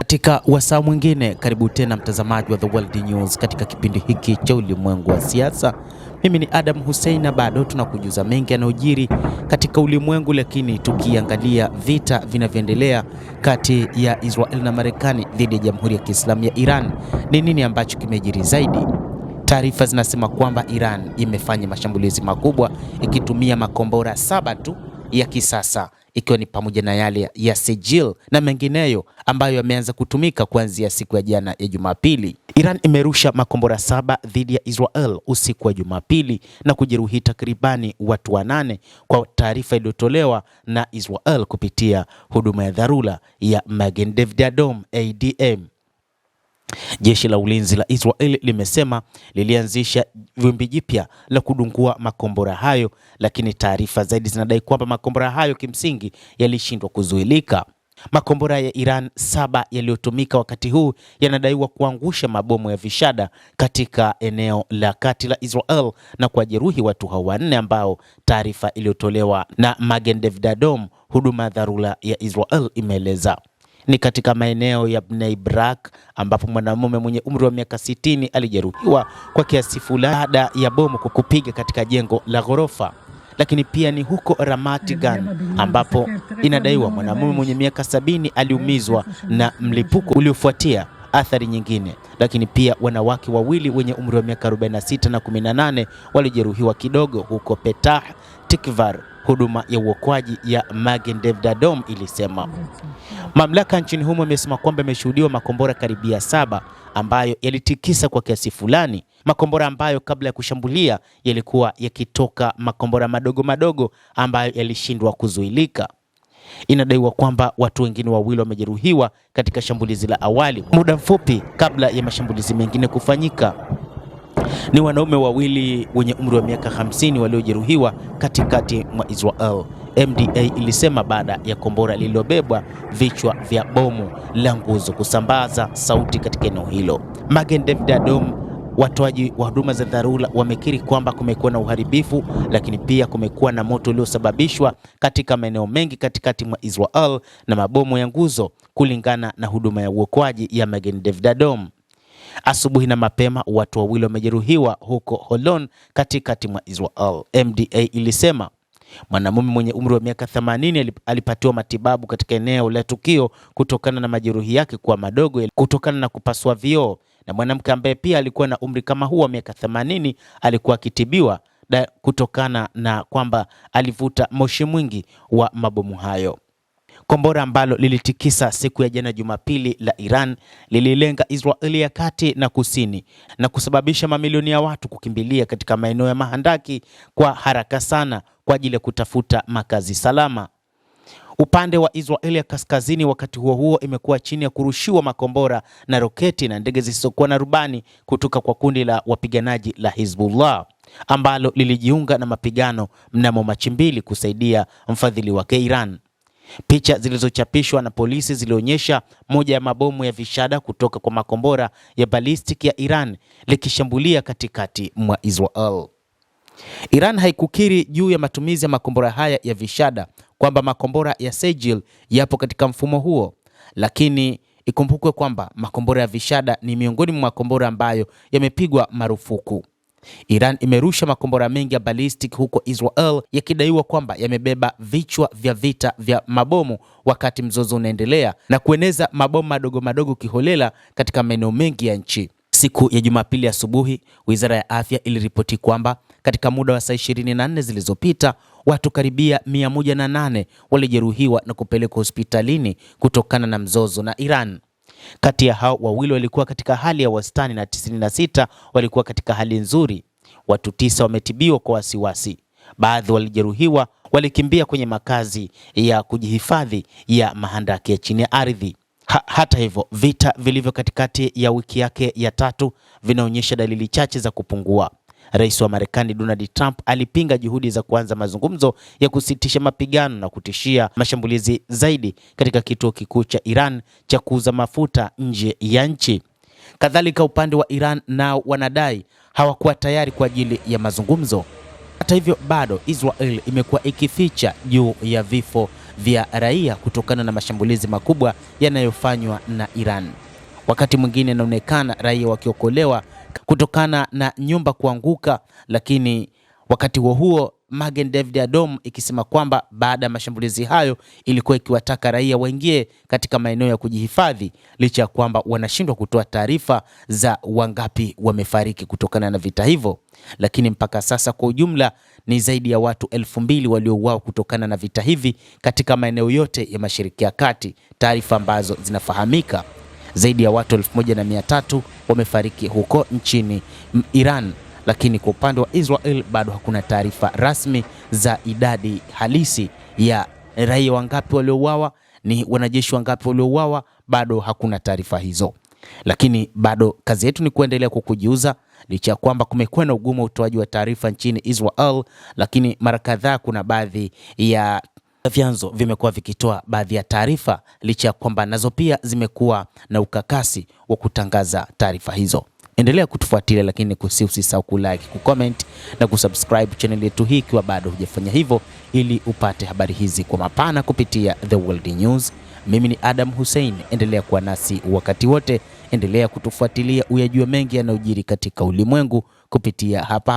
Katika wasaa mwingine, karibu tena mtazamaji wa The World News katika kipindi hiki cha ulimwengu wa siasa. Mimi ni Adam Hussein na bado tunakujuza mengi yanayojiri katika ulimwengu, lakini tukiangalia vita vinavyoendelea kati ya Israel na Marekani dhidi ya Jamhuri ya Kiislamu ya Iran. Ni nini ambacho kimejiri zaidi? Taarifa zinasema kwamba Iran imefanya mashambulizi makubwa ikitumia makombora 7 tu ya kisasa, ikiwa ni pamoja na yale ya Sejil na mengineyo ambayo yameanza kutumika kuanzia siku ya jana ya Jumapili. Iran imerusha makombora 7 dhidi ya Israel usiku wa Jumapili na kujeruhi takribani watu 8 kwa taarifa iliyotolewa na Israel kupitia huduma ya dharura ya Magen David Adom ADM. Jeshi la ulinzi la Israel limesema lilianzisha wimbi jipya la kudungua makombora hayo, lakini taarifa zaidi zinadai kwamba makombora hayo kimsingi yalishindwa kuzuilika. Makombora ya Iran 7 yaliyotumika wakati huu yanadaiwa kuangusha mabomu ya vishada katika eneo la kati la Israel na kujeruhi watu hao 4 ambao taarifa iliyotolewa na Magen David Adom, huduma ya dharura ya Israel, imeeleza ni katika maeneo ya Bnei Brak ambapo mwanamume mwenye umri wa miaka 60 alijeruhiwa kwa kiasi fulani baada ya bomu kupiga katika jengo la ghorofa. Lakini pia ni huko Ramat Gan ambapo inadaiwa mwanamume mwenye miaka 70 aliumizwa na mlipuko uliofuatia athari nyingine. Lakini pia wanawake wawili wenye umri wa miaka 46 na 18 walijeruhiwa kidogo huko Petah Tikvar, huduma ya uokoaji ya Magen David Adom ilisema. Mamlaka nchini humo imesema kwamba imeshuhudiwa makombora karibia 7 ambayo yalitikisa kwa kiasi fulani, makombora ambayo kabla ya kushambulia yalikuwa yakitoka makombora madogo madogo ambayo yalishindwa kuzuilika. Inadaiwa kwamba watu wengine wawili wamejeruhiwa katika shambulizi la awali muda mfupi kabla ya mashambulizi mengine kufanyika. Ni wanaume wawili wenye umri wa miaka 50 waliojeruhiwa katikati mwa Israel, MDA ilisema baada ya kombora lililobebwa vichwa vya bomu la nguzo kusambaza sauti katika eneo hilo. Magen David Adom, watoaji wa huduma za dharura, wamekiri kwamba kumekuwa na uharibifu, lakini pia kumekuwa na moto uliosababishwa katika maeneo mengi katikati mwa Israel na mabomu ya nguzo, kulingana na huduma ya uokoaji ya Magen David Adom. Asubuhi na mapema watu wawili wamejeruhiwa huko Holon katikati mwa Israel, MDA ilisema. Mwanamume mwenye umri wa miaka 80 alipatiwa matibabu katika eneo la tukio kutokana na majeruhi yake kuwa madogo kutokana na kupasua vioo, na mwanamke ambaye pia alikuwa na umri kama huo wa miaka 80 alikuwa akitibiwa kutokana na kwamba alivuta moshi mwingi wa mabomu hayo. Kombora ambalo lilitikisa siku ya jana Jumapili la Iran lililenga Israeli ya kati na kusini na kusababisha mamilioni ya watu kukimbilia katika maeneo ya mahandaki kwa haraka sana kwa ajili ya kutafuta makazi salama. Upande wa Israeli ya kaskazini wakati huo imekuwa chini ya kurushiwa makombora na roketi na ndege zisizokuwa na rubani kutoka kwa kundi la wapiganaji la Hezbollah ambalo lilijiunga na mapigano mnamo Machi 2 kusaidia mfadhili wake Iran. Picha zilizochapishwa na polisi zilionyesha moja ya mabomu ya vishada kutoka kwa makombora ya ballistic ya Iran likishambulia katikati mwa Israel. Iran haikukiri juu ya matumizi ya makombora haya ya vishada, kwamba makombora ya Sejil yapo katika mfumo huo, lakini ikumbukwe kwamba makombora ya vishada ni miongoni mwa makombora ambayo yamepigwa marufuku. Iran imerusha makombora mengi ya ballistic huko Israel yakidaiwa kwamba yamebeba vichwa vya vita vya mabomu wakati mzozo unaendelea na kueneza mabomu madogo madogo kiholela katika maeneo mengi ya nchi. Siku ya Jumapili asubuhi, Wizara ya Afya iliripoti kwamba katika muda wa saa 24 zilizopita watu karibia 108 walijeruhiwa na kupelekwa hospitalini kutokana na mzozo na Iran. Kati ya hao wawili walikuwa katika hali ya wastani na 96 walikuwa katika hali nzuri. Watu 9 wametibiwa kwa wasiwasi. Baadhi walijeruhiwa walikimbia kwenye makazi ya kujihifadhi ya mahandaki ya chini ya ardhi. Hata hivyo, vita vilivyo katikati ya wiki yake ya 3 vinaonyesha dalili chache za kupungua. Rais wa Marekani Donald Trump alipinga juhudi za kuanza mazungumzo ya kusitisha mapigano na kutishia mashambulizi zaidi katika kituo kikuu cha Iran cha kuuza mafuta nje ya nchi. Kadhalika, upande wa Iran nao wanadai hawakuwa tayari kwa ajili ya mazungumzo. Hata hivyo, bado Israel imekuwa ikificha juu ya vifo vya raia kutokana na mashambulizi makubwa yanayofanywa na Iran. Wakati mwingine inaonekana raia wakiokolewa kutokana na nyumba kuanguka, lakini wakati huo Magen David Adom ikisema kwamba baada ya mashambulizi hayo ilikuwa ikiwataka raia waingie katika maeneo ya kujihifadhi, licha ya kwamba wanashindwa kutoa taarifa za wangapi wamefariki kutokana na vita hivyo. Lakini mpaka sasa kwa ujumla ni zaidi ya watu 2,000 waliouawa kutokana na vita hivi katika maeneo yote ya Mashariki ya Kati, taarifa ambazo zinafahamika. Zaidi ya watu 1,300 wamefariki huko nchini Iran, lakini kwa upande wa Israel bado hakuna taarifa rasmi za idadi halisi ya raia wangapi waliouawa, ni wanajeshi wangapi waliouawa, bado hakuna taarifa hizo. Lakini bado kazi yetu ni kuendelea kukujuza, licha ya kwamba kumekuwa na ugumu wa utoaji wa taarifa nchini Israel, lakini mara kadhaa kuna baadhi ya vyanzo vimekuwa vikitoa baadhi ya taarifa, licha ya kwamba nazo pia zimekuwa na ukakasi wa kutangaza taarifa hizo. Endelea kutufuatilia, lakini usisahau kulike, kucomment na kusubscribe channel yetu hii ikiwa bado hujafanya hivyo, ili upate habari hizi kwa mapana kupitia The World News. Mimi ni Adam Hussein, endelea kuwa nasi wakati wote, endelea kutufuatilia uyajue mengi yanayojiri katika ulimwengu kupitia hapa